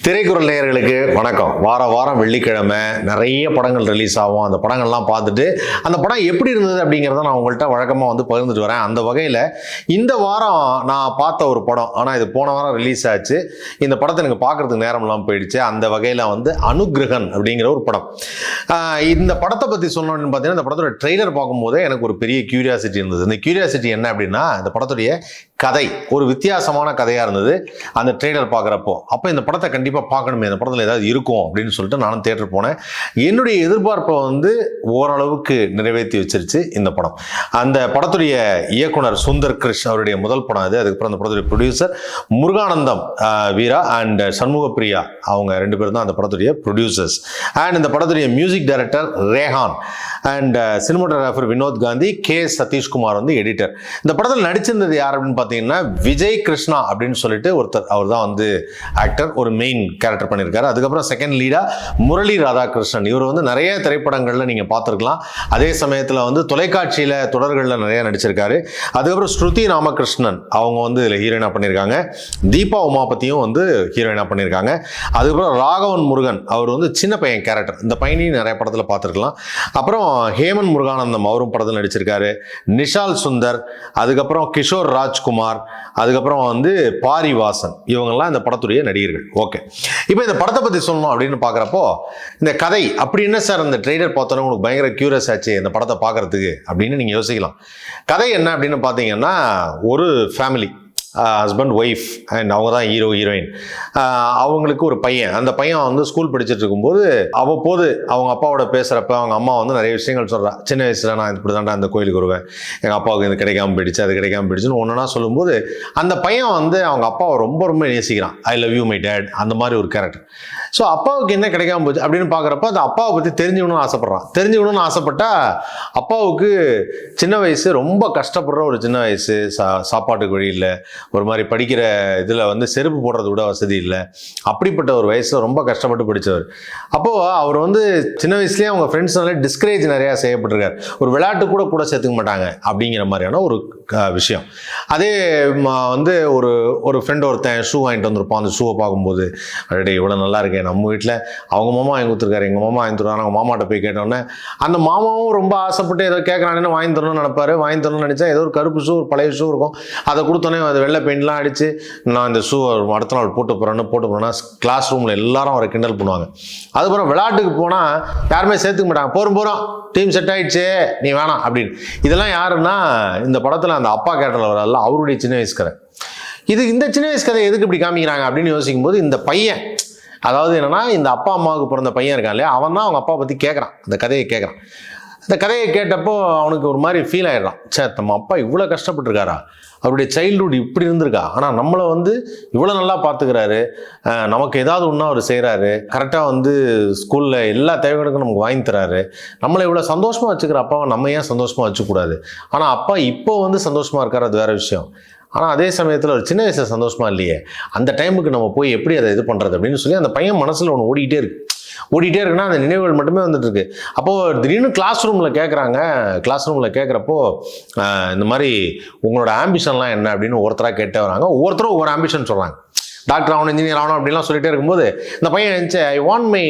திரைக்குறள் நேயர்களுக்கு வணக்கம். வாரம் வெள்ளிக்கிழமை நிறைய படங்கள் ரிலீஸ் ஆகும். அந்த படங்கள்லாம் பார்த்துட்டு அந்த படம் எப்படி இருந்தது அப்படிங்கிறத நான் உங்கள்கிட்ட வழக்கமாக பகிர்ந்துட்டு வரேன். அந்த வகையில் இந்த வாரம் நான் பார்த்த ஒரு படம், ஆனால் இது போன வாரம் ரிலீஸ் ஆச்சு. இந்த படத்தை எனக்கு பார்க்கறதுக்கு நேரம் இல்லாமல் போயிடுச்சு. அந்த வகையில் அனுக்கிரகன் அப்படிங்கிற ஒரு படம். இந்த படத்தை பற்றி சொல்லணும்னு பார்த்தீங்கன்னா, இந்த படத்தோட ட்ரெய்லர் பார்க்கும்போதே எனக்கு ஒரு பெரிய கியூரியாசிட்டி இருந்தது. இந்த கியூரியாசிட்டி என்ன அப்படின்னா, இந்த படத்துடைய கதை ஒரு வித்தியாசமான கதையாக இருந்தது அந்த ட்ரெய்லர் பார்க்குறப்போ. அப்போ இந்த படத்தை கண்டிப்பாக பார்க்கணுமே, இந்த படத்தில் ஏதாவது இருக்கும் அப்படின்னு சொல்லிட்டு நானும் தியேட்டர் போனேன். என்னுடைய எதிர்பார்ப்பை ஓரளவுக்கு நிறைவேற்றி வச்சிருச்சு இந்த படம். அந்த படத்துடைய இயக்குனர் சுந்தர் கிருஷ் அவருடைய முதல் படம் அது. அதுக்கப்புறம் அந்த படத்துடைய producer Muruganandam Veera and Shanmuga Priya, அவங்க ரெண்டு பேரும் தான் அந்த படத்துடைய ப்ரொடியூசர்ஸ். அண்ட் இந்த படத்துடைய music director Rehan and cinematographer Vinoth Gandhi, K Sathishkumar editor. இந்த படத்தில் நடிச்சிருந்தது யார் அப்படின்னு பார்த்தீங்கன்னா, விஜய் கிருஷ்ணா அப்படின்னு சொல்லிட்டு ஒருத்தர். அவர் தான் ஆக்டர், ஒரு மெயின் கேரக்டர் பண்ணியிருக்காரு. அதுக்கப்புறம் செகண்ட் லீடா முரளி ராதாகிருஷ்ணன். இவர் நிறைய திரைப்படங்களில் நீங்கள் பார்த்துருக்கலாம். அதே சமயத்தில் தொலைக்காட்சியில் தொடர்களில் நிறைய நடிச்சிருக்காரு. அதுக்கப்புறம் ஸ்ருதி ராமகிருஷ்ணன், அவங்க இதில் ஹீரோயினாக பண்ணியிருக்காங்க. தீபா உமாபதியும் ஹீரோயினாக பண்ணியிருக்காங்க. அதுக்கப்புறம் ராகவன் முருகன், அவர் சின்ன பையன் கேரக்டர். இந்த பையனையும் நிறைய படத்தில் பார்த்துருக்கலாம். அப்புறம் ஹேமன் முருகானந்தம், அவரும் படத்தில் நடிச்சிருக்காரு. நிஷால் சுந்தர், அதுக்கப்புறம் கிஷோர் ராஜ்குமார், அதுக்கப்புறம் பாரிவாசன், இவங்கெல்லாம் இந்த படத்துடைய நடிகர்கள். ஓகே, இப்போ இந்த படத்தை பற்றி சொல்லணும் அப்படின்னு பார்க்குறப்போ, இந்த கதை அப்படி என்ன சார், இந்த ட்ரெய்லர் பார்த்தோன்னா உங்களுக்கு பயங்கர கியூரியஸ் ஆச்சு இந்த படத்தை பார்க்குறதுக்கு அப்படின்னு நீங்கள் யோசிக்கலாம். கதை என்ன அப்படின்னு பார்த்தீங்கன்னா, ஒரு ஃபேமிலி, ஹஸ்பண்ட் ஒய்ஃப் அண்ட் அவங்க தான் ஹீரோ ஹீரோயின். அவங்களுக்கு ஒரு பையன். அந்த பையன் ஸ்கூல் படிச்சுட்டு இருக்கும்போது அவ்வப்போது அவங்க அப்பாவோட பேசுகிறப்ப அவங்க அம்மா நிறைய விஷயங்கள் சொல்கிறா. சின்ன வயசில் நான் இப்படி தாண்டா அந்த கோயிலுக்கு வருவேன், எங்கள் அப்பாவுக்கு இது கிடைக்காம போயிடுச்சு, அது கிடைக்காம போயிடுச்சுன்னு ஒன்றுனா சொல்லும்போது, அந்த பையன் அவங்க அப்பாவை ரொம்ப ரொம்ப நேசிக்கிறான். I love you my dad, அந்த மாதிரி ஒரு கேரக்டர். ஸோ அப்பாவுக்கு என்ன கிடைக்காம போச்சு அப்படின்னு பார்க்குறப்ப அந்த அப்பாவை பற்றி தெரிஞ்சுக்கணும்னு ஆசைப்பட்றான். தெரிஞ்சுக்கணும்னு ஆசைப்பட்டா அப்பாவுக்கு சின்ன வயசு, ரொம்ப கஷ்டப்படுற ஒரு சின்ன வயசு, சாப்பாட்டுக்கு வழி இல்லை, ஒரு மாதிரி படிக்கிற இதில் செருப்பு போடுறத விட வசதி இல்லை, அப்படிப்பட்ட ஒரு வயசில் ரொம்ப கஷ்டப்பட்டு படித்தவர். அப்போது அவர் சின்ன வயசுலேயே அவங்க ஃப்ரெண்ட்ஸ்னால டிஸ்கரேஜ் நிறையா செய்யப்பட்டிருக்கார். ஒரு விளையாட்டு கூட சேர்த்துக்க மாட்டாங்க அப்படிங்கிற மாதிரியான ஒரு விஷயம். அதே ஒரு ஃப்ரெண்ட் ஒருத்தன் ஷூ வாங்கிட்டு வந்திருப்பான். அந்த ஷூவை பார்க்கும்போது, அடே இவ்வளோ நல்லா இருக்கேன், நம்ம வீட்டில் அவங்க மாமா வாங்கி கொடுத்துருக்காரு, எங்கள் மாமா வாங்கி தருவாங்க. அவங்க மாமாட்ட போய் கேட்டோன்னே அந்த மாமாவும் ரொம்ப ஆசைப்பட்டு ஏதோ கேட்குறான்னு வாங்கி தரணும்னு நினைப்பாரு. வாங்கி தரணும்னு நினச்சா ஏதோ ஒரு கருப்பு ஷூ, ஒரு பழைய ஷூ இருக்கும். அதை கொடுத்தோன்னே அது வெள்ளை பெயிண்ட்லாம் அடித்து, நான் இந்த ஷூ அடுத்த நாள் போட்டு போகிறேன்னா கிளாஸ் ரூமில் எல்லாரும் அவரை கிண்டல் பண்ணுவாங்க. அதுக்கப்புறம் விளையாட்டுக்கு போனால் யாருமே சேர்த்துக்க மாட்டாங்க. போகிறோம் டீம் செட் ஆகிடுச்சு, நீ வேணாம் அப்படின்னு. இதெல்லாம் யாருன்னா, இந்த படத்தில் அந்த அப்பா கேரக்டரில் வரல, அவருடைய சின்ன வயசு கதை. இந்த சின்ன வயசு கதை எதுக்கு இப்படி காமிக்கிறாங்க அப்படின்னு யோசிக்கும் போது, இந்த பையன், அதாவது என்னன்னா, இந்த அப்பா அம்மாவுக்கு பிறந்த பையன் இருக்கான் இல்லையா, அவன் தான் அவங்க அப்பா பற்றி கேட்குறான், அந்த கதையை கேட்குறான். அந்த கதையை கேட்டப்போ அவனுக்கு ஒரு மாதிரி ஃபீல் ஆகிடலாம். சே, நம்ம அப்பா இவ்வளோ கஷ்டப்பட்டுருக்காரா, அவருடைய சைல்டுஹுட் இப்படி இருந்திருக்கா, ஆனால் நம்மளை இவ்வளோ நல்லா பார்த்துக்கிறாரு, நமக்கு ஏதாவது ஒன்றா அவர் செய்கிறாரு, கரெக்டாக ஸ்கூலில் எல்லா தேவைகளுக்கும் நமக்கு வாங்கி தராரு, நம்மளை இவ்வளோ சந்தோஷமாக வச்சுக்கிற அப்பாவை நம்ம ஏன் சந்தோஷமாக வச்சுக்கூடாது. ஆனால் அப்பா இப்போ சந்தோஷமாக இருக்கார், அது வேறு விஷயம். ஆனால் அதே சமயத்தில் ஒரு சின்ன வயசில் சந்தோஷமாக இல்லையே, அந்த டைமுக்கு நம்ம போய் எப்படி அதை இது பண்ணுறது அப்படின்னு சொல்லி அந்த பையன் மனசில் ஒன்று ஓடிக்கிட்டே இருக்குன்னா அந்த நினைவுகள் மட்டுமே இருக்கு. அப்போது திடீர்னு கிளாஸ் ரூமில் கேட்குறப்போ, இந்த மாதிரி உங்களோட ஆம்பிஷன்லாம் என்ன அப்படின்னு ஒருத்தராக கேட்டே வராங்க. ஒவ்வொருத்தரும் ஒவ்வொரு ஆம்பிஷன் சொல்கிறாங்க. டாக்டர் ஆகணும், இன்ஜினியர் ஆகணும் அப்படின்லாம் சொல்லிட்டே இருக்கும்போது இந்த பையன் நினச்சி, I want my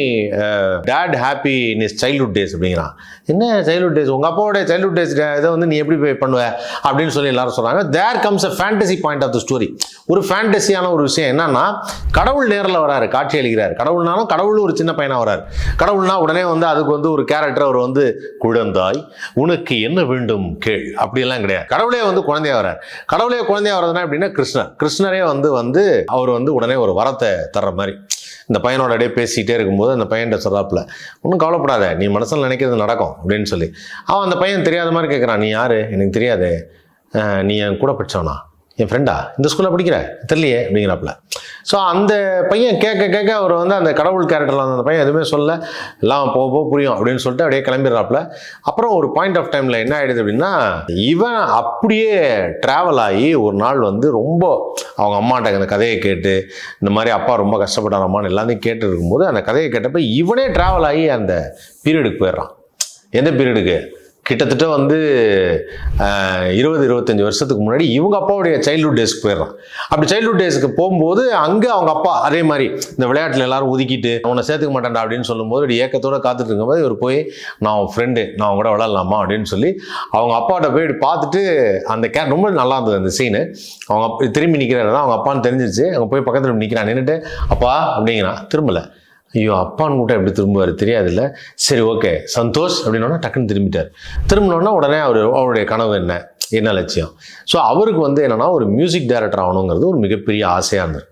dad happy in is childhood days அப்படிங்கிறான். என்ன சைல்ட்ஹுட் டேஸ், உங்கள் அப்பாவோட சைல்ட்ஹுட் டேஸ் இதை நீ எப்படி போய் பண்ணுவ அப்படின்னு சொல்லி எல்லாரும் சொல்கிறாங்க. There comes a fantasy point of the story. ஒரு ஃபேண்டசியான ஒரு விஷயம் என்னன்னா, கடவுள் நேரில் வராரு, காட்சி அளிக்கிறார். கடவுள்னாலும் கடவுள் ஒரு சின்ன பையனாக வராரு. கடவுள்னா உடனே அதுக்கு ஒரு கேரக்டர் அவர் குழந்தாய் உனக்கு என்ன வேண்டும் கேள் அப்படியெல்லாம் கிடையாது. கடவுளே குழந்தையா வராரு. கடவுளே குழந்தையா வர்றதுனா எப்படின்னா, கிருஷ்ணரே அவர் உடனே ஒரு வரத்தை தர்ற மாதிரி இந்த பையனோட இடையே பேசிக்கிட்டே இருக்கும்போது அந்த பையன்கிட்ட சொல்றாப்புல, ஒன்றும் கவலைப்படாத, நீ மனசில் நினைக்கிறது நடக்கும் அப்படின்னு சொல்லி. அவன் அந்த பையன் தெரியாத மாதிரி கேட்குறான், நீ யாரு, எனக்கு தெரியாது, நீ என் கூட படிச்சவனா, என் ஃப்ரெண்டா, இந்த ஸ்கூலில் படிக்கிற, தெரியலையே அப்படிங்கிறாப்புல. ஸோ அந்த பையன் கேட்க அவர் அந்த கடவுள் கேரக்டரில் அந்த பையன் எதுவுமே சொல்ல, எல்லாம் போக புரியும் அப்படின்னு சொல்லிட்டு அப்படியே கிளம்பிடுறாப்புல. அப்புறம் ஒரு பாயிண்ட் ஆஃப் டைமில் என்ன ஆகிடுது அப்படின்னா, இவன் அப்படியே ட்ராவல் ஆகி ஒரு நாள் ரொம்ப அவங்க அம்மாட்ட அந்த கதையை கேட்டு, இந்த மாதிரி அப்பா ரொம்ப கஷ்டப்பட்டாரம்மான்னு எல்லாத்தையும் கேட்டு இருக்கும்போது, அந்த கதையை கேட்டப்போ இவனே ட்ராவல் ஆகி அந்த பீரியடுக்கு போயிடுறான். எந்த பீரியடுக்கு, கிட்டத்தட்ட வந்து 20-25 வருஷத்துக்கு முன்னாடி இவங்க அப்பாவுடைய சைல்ட்ஹுட் டேஸ்க்கு போயிடுறான். அப்படி சைல்ட்ஹுட் டேஸ்க்கு போகும்போது அங்கே அவங்க அப்பா அதே மாதிரி இந்த விளையாட்டில் எல்லாரும் ஒதுக்கிட்டு அவனை சேர்த்துக்க மாட்டேன்டா அப்படின்னு சொல்லும்போது அப்படி ஏக்கத்தோடு காத்துட்டு இருக்கும்போது இவர் போய் நான் உன் ஃப்ரெண்டு, நான் அவங்க கூட விளையாடலாமா அப்படின்னு சொல்லி அவங்க அப்பாட்ட போய் பார்த்துட்டு அந்த ரொம்ப நல்லா இருந்தது அந்த சீனு. அவங்க திரும்பி நிற்கிறாரு தான் அவங்க அப்பான்னு தெரிஞ்சிருச்சு. அவங்க போய் பக்கத்தில் நிற்கிறான், நின்றுட்டு அப்பா அப்படிங்கிறான். திரும்பலை. ஐயோ அப்பான்னு கூட்ட எப்படி திரும்புவார் தெரியாதுல்ல, சரி ஓகே சந்தோஷ் அப்படின்னா டக்குன்னு திரும்பிட்டார். திரும்பினோன்னா உடனே அவருடைய கனவு என்ன லட்சியம். ஸோ அவருக்கு வந்து என்னென்னா ஒரு மியூசிக் டைரக்டர் ஆகணுங்கிறது ஒரு மிகப்பெரிய ஆசையாக இருந்தது.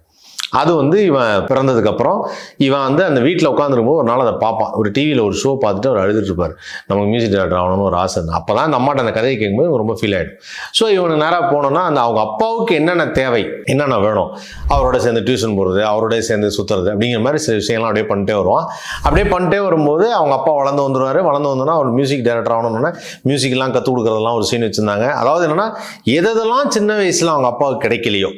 அது வந்து இவன் பிறந்ததுக்கப்புறம் இவன் வந்து அந்த வீட்டில் உட்காந்துருக்கும்போது ஒரு நாள் அதை பார்ப்பான். ஒரு டிவியில் ஒரு ஷோ பார்த்துட்டு அவர் அழுதுட்டு இருப்பார், நமக்கு மியூசிக் டைரக்டர் ஆகணும்னு ஒரு ஆசை இருந்தது. அப்போ தான் அந்த அம்மாட்ட அந்த கதையை கேட்கும்போது ரொம்ப ஃபீல் ஆகிடும். ஸோ இவனுக்கு நேராக போனோன்னா அந்த அவங்க அப்பாவுக்கு என்னென்ன தேவை, என்னென்ன வேணும், அவரோட சேர்ந்து டியூஷன் போடுறது, அவரோட சேர்ந்து சுற்றுறது அப்படிங்கிற மாதிரி சில விஷயங்கள்லாம் அப்படியே பண்ணிட்டே வருவான். அப்படியே பண்ணிட்டே வரும்போது அவங்க அப்பா வளர்ந்து வந்துடுவார். வளர்ந்து வந்தோன்னா அவர் மியூசிக் டைரக்டர் ஆகணும்னா மியூசிக்லாம் கற்றுக் கொடுக்குறதெல்லாம் ஒரு சீன் வச்சுருந்தாங்க. அதாவது என்னென்னா எதெல்லாம் சின்ன வயசில் அவங்க அப்பாவுக்கு கிடைக்கலையோ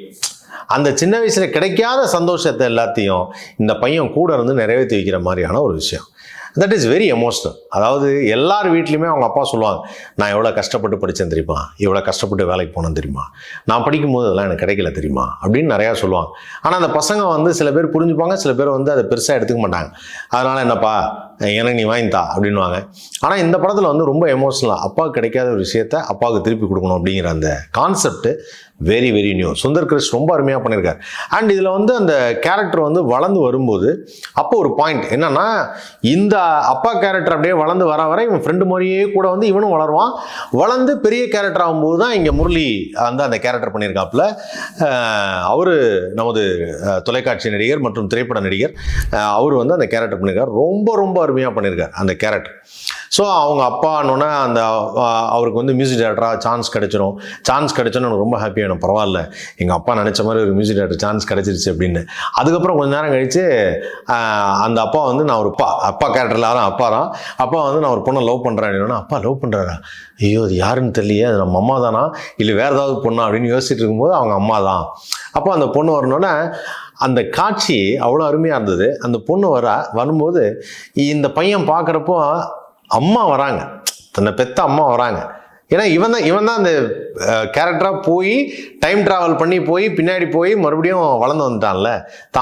அந்த சின்ன வயசில் கிடைக்காத சந்தோஷத்தை எல்லாத்தையும் இந்த பையன் கூட இருந்து நிறைவேற்றி வைக்கிற மாதிரியான ஒரு விஷயம். That is very emotional. அதாவது எல்லார் வீட்லையுமே அவங்க அப்பா சொல்லுவாங்க, நான் எவ்வளோ கஷ்டப்பட்டு படித்தேன் தெரியுமா, எவ்வளோ கஷ்டப்பட்டு வேலைக்கு போனேன் தெரியுமா, நான் படிக்கும்போது அதெல்லாம் எனக்கு கிடைக்கல தெரியுமா அப்படின்னு நிறையா சொல்லுவாங்க. ஆனால் அந்த பசங்க வந்து சில பேர் புரிஞ்சுப்பாங்க, சில பேர் வந்து அதை பெருசாக எடுத்துக்க மாட்டாங்க. அதனால் என்னப்பா எனக்கு நீ வாங்கித்தா அப்படின்வாங்க. ஆனால் இந்த படத்தில் வந்து ரொம்ப எமோஷ்னலாக அப்பாவுக்கு கிடைக்காத ஒரு விஷயத்த அப்பாவுக்கு திருப்பி கொடுக்கணும் அப்படிங்கிற அந்த concept very very new. Sundar Krish ரொம்ப அருமையாக பண்ணியிருக்காரு. அண்ட் இதில் வந்து அந்த கேரக்டர் வந்து வளர்ந்து வரும்போது அப்போ ஒரு பாயிண்ட் என்னன்னா, இந்த அப்பா கேரக்டர் அப்படியே வளர்ந்து வர வர இவன் ஃப்ரெண்டு மாதிரியே கூட வந்து இவனும் வளருவான். வளர்ந்து பெரிய கேரக்டர் ஆகும்போது தான் இங்கே முரளி வந்து அந்த கேரக்டர் பண்ணியிருக்காப்புல. அவர் நமது தொலைக்காட்சி நடிகர் மற்றும் திரைப்பட நடிகர். அவர் வந்து அந்த கேரக்டர் பண்ணியிருக்கார். ரொம்ப ரொம்ப அருமையாக பண்ணியிருக்கார் அந்த கேரக்டர். ஸோ அவங்க அப்பானோன்னா அந்த அவருக்கு வந்து மியூசிக் டைரக்டராக சான்ஸ் கிடைச்சோன்னு எனக்கு ரொம்ப ஹாப்பியாக வேணும். பரவாயில்ல, எங்கள் அப்பா நினச்ச மாதிரி ஒரு மியூசிக் டைரக்டர் சான்ஸ் கிடச்சிருச்சு அப்படின்னு. அதுக்கப்புறம் கொஞ்சம் நேரம் கழித்து அந்த அப்பா வந்து நான் ஒரு அப்பா கேரக்டரில் தான் அப்பா வந்து நான் ஒரு பொண்ணை லவ் பண்ணுறேன் அப்படின்னா, அப்பா லவ் பண்ணுறாரா, ஐயோ அது யாருன்னு தெரியலையே, அது நம்ம அம்மா தானா இல்லை வேறு ஏதாவது பொண்ணா அப்படின்னு யோசிச்சுட்டு இருக்கும்போது அவங்க அம்மா தான். அப்போ அந்த பொண்ணு வரணுன்னா அந்த காட்சி அவ்வளோ அருமையாக இருந்தது. அந்த பொண்ணு வரும்போது இந்த பையன் பார்க்குறப்போ அம்மா வராங்க, தன்னை பெத்த அம்மா வராங்க. ஏன்னா இவன் தான் அந்த கேரக்டராக போய் டைம் ட்ராவல் பண்ணி போய் பின்னாடி போய் மறுபடியும் வளர்ந்து வந்துட்டான்ல,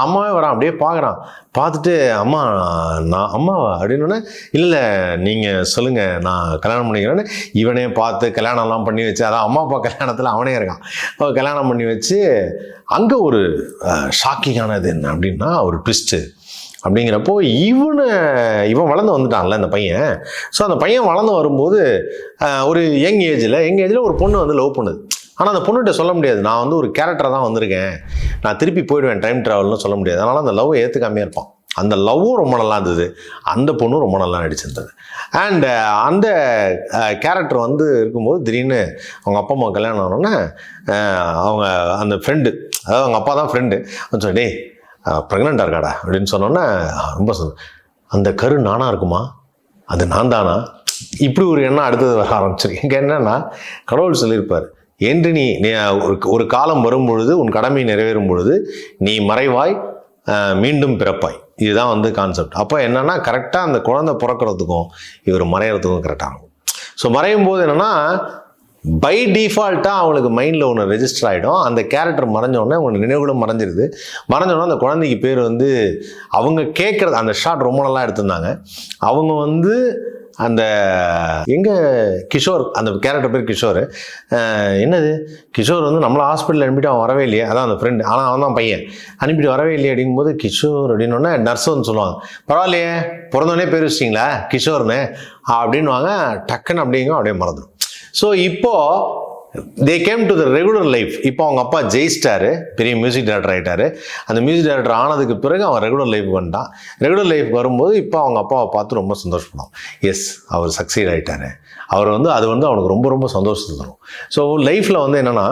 அம்மாவே வரான். அப்படியே பார்க்குறான். பார்த்துட்டு அம்மா நான் அம்மாவா அப்படின்னோடனே, இல்லை நீங்கள் சொல்லுங்கள் நான் கல்யாணம் பண்ணிக்கிறேன்னு இவனே பார்த்து கல்யாணம்லாம் பண்ணி வச்சு, அதான் அம்மா அப்பா கல்யாணத்தில் அவனே இருக்கான். கல்யாணம் பண்ணி வச்சு அங்கே ஒரு ஷாக்கிங்கானது என்ன அப்படின்னா ஒரு ட்விஸ்ட்டு. அப்படிங்கிறப்போ இவன் வளர்ந்து வந்துட்டான்ல இந்த பையன். ஸோ அந்த பையன் வளர்ந்து வரும்போது ஒரு யங் ஏஜில் ஒரு பொண்ணு வந்து லவ் பண்ணுது. ஆனால் அந்த பொண்ணுகிட்ட சொல்ல முடியாது, நான் வந்து ஒரு கேரக்டராக தான் வந்திருக்கேன், நான் திருப்பி போயிடுவேன் டைம் ட்ராவல்னு சொல்ல முடியாது. அதனால் அந்த லவ்வை ஏற்றுக்காமே இருப்பான். அந்த லவ்வும் ரொம்ப நல்லா இருந்தது, அந்த பொண்ணும் ரொம்ப நல்லா நடிச்சிருந்தது. அண்ட் அந்த கேரக்டர் வந்து இருக்கும்போது திடீர்னு அவங்க அப்பா அம்மா கல்யாணம் ஆனோடனே அவங்க அந்த ஃப்ரெண்டு, அதாவது அவங்க அப்பா தான் ஃப்ரெண்டு வந்து சொல்லி, டே ப்ரெக்னெண்ட்டாக இருக்காடா அப்படின்னு சொன்னோன்னே ரொம்ப அந்த கரு நானாக இருக்குமா, அது நான் தானா, இப்படி ஒரு எண்ணம் அடுத்தது வர ஆரம்பிச்சிருக்கு. இங்கே என்னன்னா கடவுள் சொல்லியிருப்பார், என்று நீ ஒரு காலம் வரும் பொழுது உன் கடமை நிறைவேறும் பொழுது நீ மறைவாய் மீண்டும் பிறப்பாய். இதுதான் வந்து கான்செப்ட். அப்போ என்னன்னா கரெக்டாக அந்த குழந்தை பிறக்கிறதுக்கும் இவர் மறைகிறதுக்கும் கரெக்டாக இருக்கும். ஸோ மறையும் போது என்னன்னா பை டிஃபால்ட்டாக அவங்களுக்கு மைண்டில் ஒன்று ரெஜிஸ்டர் ஆகிடும். அந்த கேரக்டர் மறைஞ்சோடனே அவங்க நினைவுகளும் மறைஞ்சோடனே அந்த குழந்தைக்கு பேர் வந்து அவங்க கேட்குறது. அந்த ஷாட் ரொம்ப நல்லா எடுத்திருந்தாங்க. அவங்க வந்து அந்த கிஷோர், அந்த கேரக்டர் பேர் கிஷோர். என்னது கிஷோர் வந்து நம்மளை ஹாஸ்பிட்டலில் அனுப்பிட்டு அவன் வரவே இல்லையே, அதான் அந்த ஃப்ரெண்டு, ஆனால் அவன் தான் பையன், அனுப்பிட்டு வரவே இல்லையே அப்படிங்கும்போது கிஷோர் அப்படின்னோடனே நர்ஸ் வந்து சொல்லுவாங்க, பரவாயில்லையே பிறந்தோடனே பேர் வச்சிட்டிங்களா கிஷோர்னு அப்படின்வாங்க. டக்குன்னு அப்படியே மறந்துடும். ஸோ இப்போது they came to the regular life. இப்போ அவங்க அப்பா ஜெயிச்சிட்டாரு, பெரிய மியூசிக் டைரக்டர் ஆகிட்டாரு. அந்த மியூசிக் டைரக்டர் ஆனதுக்கு பிறகு அவன் ரெகுலர் லைஃப் வந்துட்டான். ரெகுலர் லைஃப் வரும்போது இப்போ அவங்க அப்பாவை பார்த்து ரொம்ப சந்தோஷப்படும். எஸ், அவர் சக்சீட் ஆகிட்டாரு. அவர் வந்து அது வந்து அவனுக்கு ரொம்ப ரொம்ப சந்தோஷத்தை தரும். ஸோ லைஃப்பில் வந்து என்னென்னா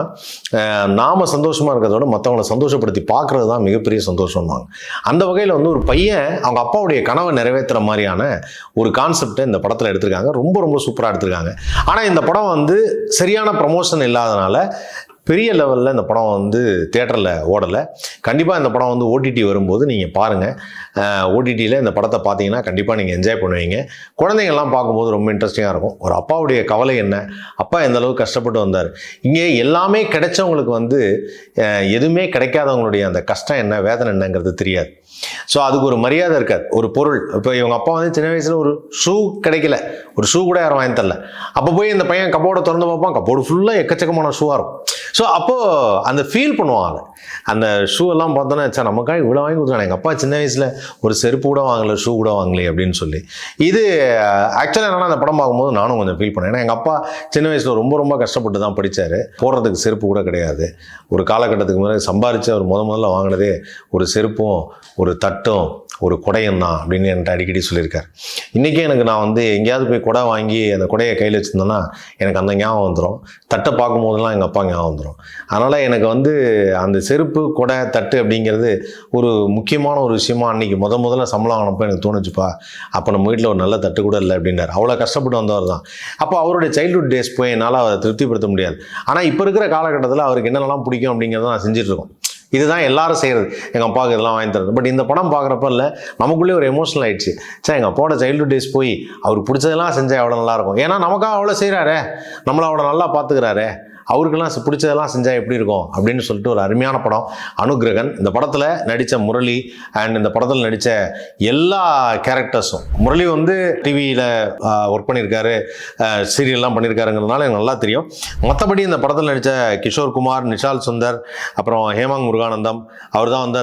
நாம் சந்தோஷமாக இருக்கிறதோட மற்றவங்களை சந்தோஷப்படுத்தி பார்க்குறது தான் மிகப்பெரிய சந்தோஷம்வாங்க. அந்த வகையில் வந்து ஒரு பையன் அவங்க அப்பாவுடைய கனவை நிறைவேற்றுற மாதிரியான ஒரு கான்செப்டை இந்த படத்தில் எடுத்திருக்காங்க. ரொம்ப ரொம்ப சூப்பராக எடுத்திருக்காங்க. ஆனால் இந்த படம் வந்து சரியான ப்ரமோஷன் இல்லாதனால பெரிய லெவலில் இந்த படம் வந்து தியேட்டரில் ஓடலை. கண்டிப்பாக இந்த படம் வந்து ஓடிடி வரும்போது நீங்கள் பாருங்கள். ஓடிடியில் இந்த படத்தை பார்த்தீங்கன்னா கண்டிப்பாக நீங்கள் என்ஜாய் பண்ணுவீங்க. குழந்தைங்கள்லாம் பார்க்கும்போது ரொம்ப இன்ட்ரெஸ்டிங்காக இருக்கும். ஒரு அப்பாவுடைய கவலை என்ன, அப்பா எந்த அளவுக்கு கஷ்டப்பட்டு வந்தார், இங்கே எல்லாமே கிடைச்சவங்களுக்கு வந்து எதுவுமே கிடைக்காதவங்களுடைய அந்த கஷ்டம் என்ன, வேதனை என்னங்கிறது தெரியாது. ஸோ அதுக்கு ஒரு மரியாதை இருக்காது. ஒரு பொருள், இப்போ இவங்க அப்பா வந்து சின்ன வயசில் ஒரு ஷூ கிடைக்கல, ஒரு ஷூ கூட யாரும் வாங்கி தரல. அப்போ போய் இந்த பையன் கப்போர்டை திறந்து பார்ப்பான், கப்போர்டு ஃபுல்லாக எக்கச்சக்கமான ஷூவாக இருக்கும். ஸோ அப்போது அந்த ஃபீல் பண்ணுவாங்க. அந்த ஷூ எல்லாம் பார்த்தோன்னா, சார் நமக்காக இவ்வளோ வாங்கி கொடுத்தாங்க, எங்கள் அப்பா சின்ன வயசில் ஒரு செருப்பு கூட வாங்கலை, ஷூ கூட வாங்கலை அப்படின்னு சொல்லி. இது ஆக்சுவலாக என்னன்னா, அந்த படம் பார்க்கும்போது நானும் கொஞ்சம் ஃபீல் பண்ணேன். ஏன்னா எங்கள் அப்பா சின்ன வயசில் ரொம்ப ரொம்ப கஷ்டப்பட்டு தான் படித்தார். போடுறதுக்கு செருப்பு கூட கிடையாது. ஒரு காலகட்டத்துக்கு முன்னாடி சம்பாரித்து அவர் முதல்ல வாங்கினதே ஒரு செருப்பும் ஒரு தட்டும் ஒரு குடையும் தான் அப்படின்னு என்கிட்ட அடிக்கடி சொல்லியிருக்கார். இன்றைக்கி எனக்கு நான் வந்து எங்கேயாவது போய் குடை வாங்கி அந்த குடையை கையில் வச்சுருந்தேன்னா எனக்கு அந்த ஞாபகம் வந்துடும். தட்டை பார்க்கும்போதெல்லாம் எங்கள் அப்பா ஞாபகம் வந்துடும். அதனால் எனக்கு வந்து அந்த செருப்பு, குடை, தட்டு அப்படிங்கிறது ஒரு முக்கியமான ஒரு விஷயமா அன்றைக்கி முதல்ல சம்பளம் வாங்கினப்போ எனக்கு தோணுச்சுப்பா. அப்போ நம்ம வீட்டில் ஒரு நல்ல தட்டு கூட இல்லை அப்படின்னார். அவ்வளோ கஷ்டப்பட்டு வந்தவர் தான். அப்போ அவருடைய சைல்ட்ஹுட் டேஸ் போய் என்னால் அவரை திருப்திப்படுத்த முடியாது. ஆனால் இப்போ இருக்கிற காலகட்டத்தில் அவருக்கு என்னென்னலாம் பிடிக்கும் அப்படிங்கிறத நான் செஞ்சிட்ருக்கோம். இதுதான் எல்லாரும் செய்கிறது. எங்கள் அப்பாவுக்கு இதெல்லாம் வாங்கி தருது. பட் இந்த படம் பார்க்குறப்ப இல்லை, நமக்குள்ளே ஒரு எமோஷனல் ஆகிடுச்சு. சார் எங்கள் அப்பாவோட சைல்ட்ஹுட் டேஸ் போய் அவருக்கு பிடிச்சதெல்லாம் செஞ்சால் எவ்வளோ நல்லாயிருக்கும். ஏன்னா நமக்காக அவ்வளோ செய்கிறாரே, நம்மளை அவ்வளோ நல்லா பார்த்துக்கிறாரே, அவருக்கெல்லாம் பிடிச்சதெல்லாம் செஞ்சால் எப்படி இருக்கும் அப்படின்னு சொல்லிட்டு ஒரு அருமையான படம் அனுகிரகன். இந்த படத்தில் நடித்த முரளி அண்ட் இந்த படத்தில் நடித்த எல்லா கேரக்டர்ஸும், முரளி வந்து டிவியில் ஒர்க் பண்ணியிருக்காரு, சீரியல்லாம் பண்ணியிருக்காருங்கிறதுனால எனக்கு நல்லா தெரியும். மற்றபடி இந்த படத்தில் நடித்த கிஷோர் குமார், நிஷால் சுந்தர், அப்புறம் ஹேமாங் முருகானந்தம், அவர் தான் வந்து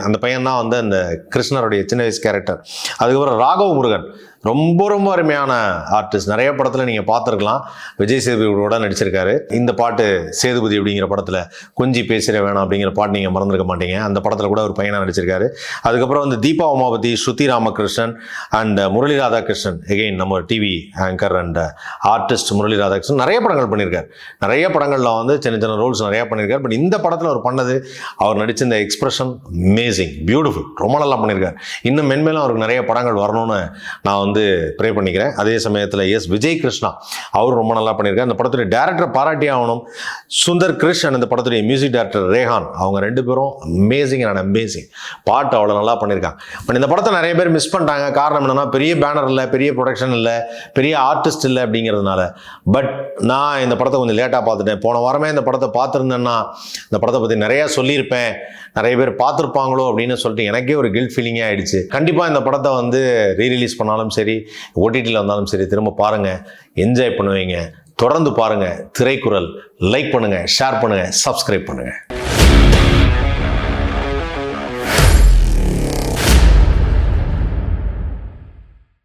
அந்த பையன் தான் வந்து அந்த கிருஷ்ணருடைய சின்ன வயசு கேரக்டர். அதுக்கப்புறம் ராகவ் முருகன் ரொம்ப ரொம்ப அருமையான ஆர்டிஸ்ட். நிறைய படத்தில் நீங்கள் பார்த்துருக்கலாம். விஜய் சேதுபதியோட நடிச்சிருக்காரு. இந்த பாட்டு சேதுபதி அப்படிங்கிற படத்தில் கொஞ்சி பேசுகிற வேணாம் அப்படிங்கிற பாட்டு நீங்கள் மறந்துருக்க மாட்டீங்க. அந்த படத்தில் கூட ஒரு பையனாக நடிச்சிருக்காரு. அதுக்கப்புறம் வந்து தீபா உமாபதி, ஸ்ருதி ராமகிருஷ்ணன் அண்ட் முரளி ராதாகிருஷ்ணன், எகெயின் நம்ம TV anchor and artist Murali Radhakrishnan நிறைய படங்கள் பண்ணியிருக்காரு. நிறைய படங்களில் வந்து சின்ன சின்ன ரோல்ஸ் நிறையா பண்ணியிருக்காரு. பட் இந்த படத்தில் அவர் பண்ணது, அவர் நடித்த இந்த எக்ஸ்பிரஷன் அமேசிங், பியூட்டிஃபுல், ரொம்ப நல்லா பண்ணியிருக்காரு. இன்னும் மென்மேலும் அவருக்கு நிறைய படங்கள் வரணும்னு நான் வந்து ப்ரே பண்ணிக்கிறேன். அதே சமயத்தில் விஜய் கிருஷ்ணா அவர் ரொம்ப நல்லா பண்ணியிருக்காரு. அந்த படத்துடைய டைரக்டர் பாராட்டி ஆகணும், சுந்தர் கிருஷ். அண்ட் இந்த படத்துடைய மியூசிக் டைரக்டர் ரேஹான். அவங்க ரெண்டு பேரும் அமேசிங் அண்ட் அமேசிங். பாட்டு அவ்வளோ நல்லா பண்ணியிருக்காங்க. பட் இந்த படத்தை நிறைய பேர் மிஸ் பண்ணிட்டாங்க. காரணம் என்னன்னா, பெரிய பேனர் இல்லை, பெரிய ப்ரொடக்ஷன் இல்லை, பெரிய ஆர்டிஸ்ட் இல்லை அப்படிங்கிறதுனால. பட் நான் இந்த படத்தை கொஞ்சம் லேட்டாக பார்த்துட்டேன். போன வாரமே இந்த படத்தை பார்த்துருந்தேன்னா இந்த படத்தை பற்றி நிறையா சொல்லியிருப்பேன், நிறைய பேர் பார்த்துருப்பாங்களோ அப்படின்னு சொல்லிட்டு எனக்கே ஒரு கில்ட் ஃபீலிங்கே ஆயிடுச்சு. கண்டிப்பாக இந்த படத்தை வந்து ரீரிலீஸ் பண்ணாலும் சரி, ஓடிடியில் வந்தாலும் சரி, திரும்ப பாருங்கள், என்ஜாய் பண்ணுவீங்க. தொடர்ந்து பாருங்கள் திரைக்குறள். லைக் பண்ணுங்கள், ஷேர் பண்ணுங்கள், சப்ஸ்கிரைப் பண்ணுங்கள்.